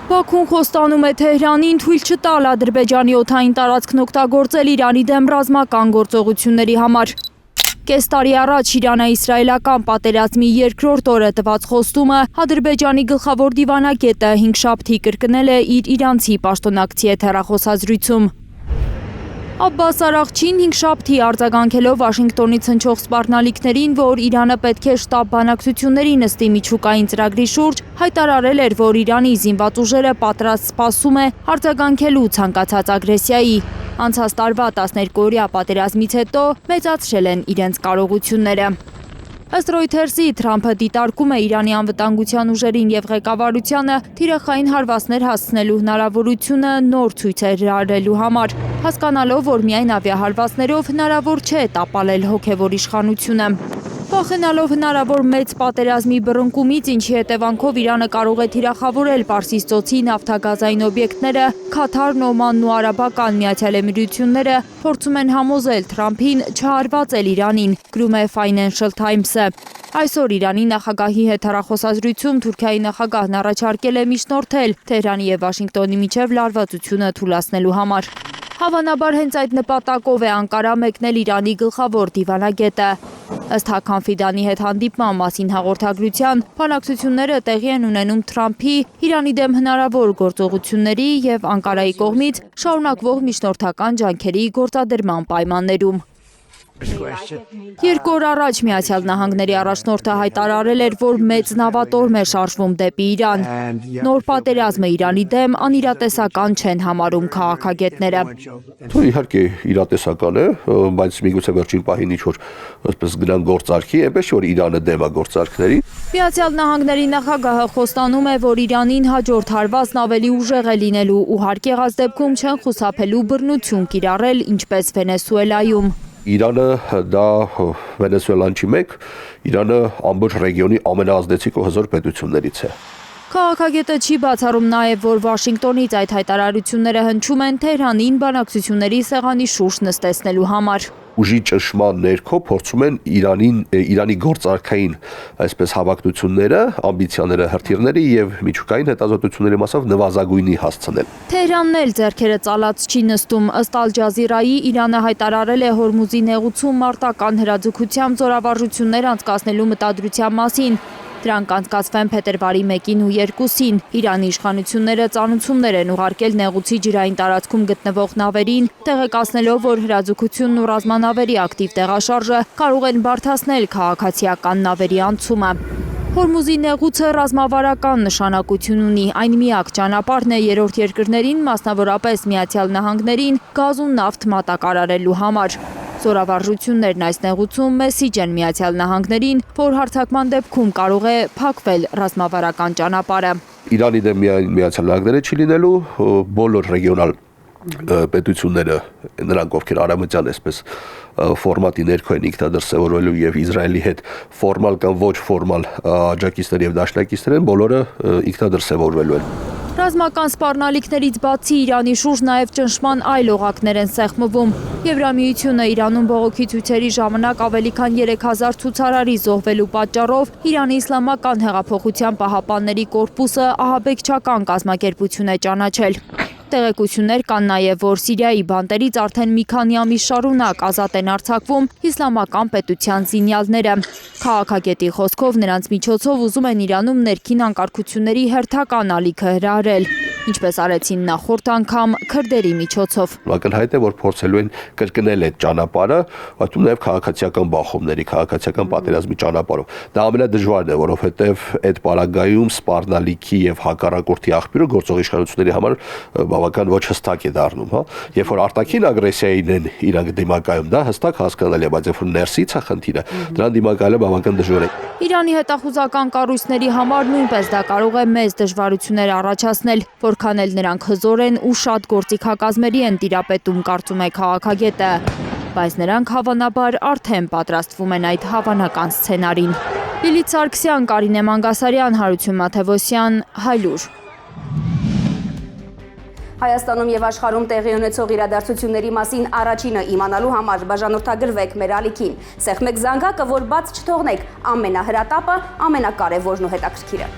Բաքուն խոստանում է Թեհրանին թույլ չտալ Ադրբեջանի օդային տարածքն օգտագործել Իրանի դեմ ռազմական գործողությունների համար։ Կես տարի առաջ Իրано-իսրայելական պատերազմի երկրորդ օրը տված խոստումը Ադրբեջանի գլխավոր դիվանագետը հինգշաբթի կրկնել է իր իրանցի պաշտոնակցի հետ հեռախոսազրույցում։ Աբբաս Արաղչին հինգշաբթի արձագանքելով Վաշինգտոնից հնչող սպառնալիքներին, որ Իրանը պետք է շտապ բանակցությունների նստի միջուկային ծրագրի շուրջ, հայտարարել էր, որ Իրանի զինված ուժերը պատրաստ սպասում է արձագանքելու ցանկացած ագրեսիայի։ Անցած տարվա 12-օրյա պատերազմից հետո մեծացրել են իրենց կարողությունները։ Ըստ Reuters-ի Թրամփը դիտարկում է Իրանի անվտանգության ուժերին եւ ղեկավարությանը թիրախային հարվածներ հասցնելու հնարավորությունը նոր ցույցեր հրահրելու համար, հասկանալով, որ միայն ավիահարվածներով հնարավոր չէ տապալել հոգևոր իշխանությունը։ Վախենալով հնարավոր մեծ պատերազմի բռնկումից, ինչի հետևանքով Իրանը կարող է թիրախավորել Պարսից ծոցի նավթագազային օբյեկտները, Քաթարն, Օմանն ու Արաբական Միացյալ Էմիրությունները փորձում են համոզել Թրամփին չհարվածել Իրանին, գրում է Financial Times-ը։ Այսօր Իրանի նախագահի հետ հեռախոսազրույցում Թուրքիայի նախագահն առաջարկել է միջնորդել Թեհրանի եւ Վաշինգտոնի միջև լարվածությունը թուլացնելու համար։ Հավանաբար հենց այդ նպատակով է Անկարա մեկնել Իրանի գլխավոր դիվանագետը։ Ըստ Հաքամ Ֆիդանի հետ հանդիպման մասին հաղորդագրության, բանակցությունները տեղի են ունենում Թրամփի Իրանի դեմ հնարավոր գործողությունների եւ Անկարայի կողմից շարունակվող միջնորդական ջանքերի գործադրման պայմաններում։ Երկու օր առաջ Միացյալ Նահանգների առաջնորդը հայտարարել էր, որ մեծ նավատորմ է շարժվում դեպի Իրան։ Նոր պատերազմը Իրանի դեմ անիրատեսական չեն համարում քաղաքագետները։ Իհարկե իրատեսական է, բայց միգուցե վերջին պահին ինչ-որ այսպես գնան գործարքի, այնպես որ Իրանը դեմ է գործարքների։ Միացյալ Նահանգների նախագահը խոստանում է, որ Իրանին հաջորդ հարվածն ավելի ուժեղ է լինելու ու հարկ եղած դեպքում չեն խուսափելու բռնություն կիրառել, ինչպես Վենեսուելայում։ Իրանը դա Վենեսուելան չի մեկ, Իրանը ամբողջ ռեգիոնի ամենաազդեցիկ ու հզոր պետություններից է։ Քաղաքագետը չի բացառում նաև, որ Վաշինգտոնից այդ հայտարարությունները հնչում են Թեհրանին բանակցությունների սեղանի շուրջ նստեցնելու համար։ Ուժի ճնշման ներքո փորձում են Իրանի գործարքային այսպես հավակնությունները, ամբիցիաները, հրթիռների եւ միջուկային հետազոտությունների մասով նվազագույնի հասցնել։ Թեհրանն էլ ձեռքերը ծալած չի նստում։ Ըստ Ալ Ջազիրայի Իրանը հայտարարել է Հորմուզի նեղուցում մարտական հրաձգությամբ զորավարժություններ անցկացնելու մտադրության մասին։ Դրանք անցկացվեն փետրվարի 1-ին ու 2-ին։ Իրանի իշխանությունները ծանուցումներ են ուղարկել նեղուցի ջրային տարածքում գտնվող նավերին, տեղեկացնելով, որ հրաձգությունն ու ռազմանավերի ակտիվ տեղաշարժը կարող են բարդացնել քաղաքացիական նավերի անցումը։ Հորմուզի նեղուցը ռազմավարական նշանակություն ունի, այն միակ ճանապարհն է երրորդ երկրներին, մասնավորապես Միացյալ Նահանգներին, գազ ու նավթ մատակարարելու համար։ Զորավարժություններն այս նեղուցում մեսիջ են Միացյալ Նահանգներին, որ հարձակման դեպքում կարող է փակվել ռազմավարական ճանապարհը։ Իրանի դեմ միայն Միացյալ Նահանգները չի լինելու, բոլոր ռեգիոնալ պետությունները, նրանք ովքեր արևմտյան այսպես ֆորմատի ներքո են ինքնադրսևորվելու եւ Իսրայելի հետ ֆորմալ կամ ոչ ֆորմալ աջակիցներ եւ դաշնակիցներ են, բոլորը ինքնադրսևորվելու են։ Ռազմական սպառնալիքներից բացի Իրանի շուրջ նաև ճնշման այլ օղակներ են սեղմվում։ Եվրամիությունը Իրանում բողոքի ցույցերի ժամանակ ավելի քան 3000 ցուցարարի զոհվելու պատճառով Իրանի Իսլամական հեղափոխության պահապանների կորպուսը ահաբեկչական կազմակերպություն է ճանաչել։ Տեղեկություններ կան նաև, որ Սիրիայի բանտերից արդեն մի քանի ամիս շարունակ ազատ են արձակվում իսլամական պետության զինյալները։ Քաղաքագետի խոսքով նրանց միջոցով ուզում են Իրանում ներքին անկարգությունների հերթական ալիքը հրահրել, ինչպես արեցին նախորդ անգամ քրդերի միջոցով։ Ակնհայտ է, որ փորձելու են կրկնել այդ ճանապարհը, այդտեղ նաև քաղաքացիական բախումների, քաղաքացիական պատերազմի ճանապարհով։ Դա ամենադժվարն է, որովհետև այդ պարագայում սպառնալիքի եւ հակառակորդի աղբյուրը գործող իշխանությունների համար բավական ոչ հստակ է դառնում, հա։ Երբ որ արտաքին ագրեսիային են իրանք դիմակայում, դա հստակ հասկանալի է, բայց երբ որ ներսից է խնդիրը, դրան դիմակայելը բավական դժվար է։ Իրանի հետախուզական կառույցների համար նույնպես դա կարող է մեծ դժվարություններ առաջացնել, որքան էլ նրանք հզոր են ու շատ գործիքակազմերի են տիրապետում, կարծում է քաղաքագետը, բայց նրանք հավանաբար արդեն պատրաստվում են այդ հավանական սցենարին։ Լիլիթ Սարգսյան, Կարինե Մանգասարյան, Հարություն Մաթևոսյան, Հայլուր։ Հայաստանում եւ աշխարհում տեղի ունեցող իրադարձությունների մասին առաջինը իմանալու համար բաժանորդագրվեք մեր ալիքին։ Սեղմեք զանգակը, որ բաց չթողնեք ամենահրատապը, ամենակարևորն ու հետաքրքիրը։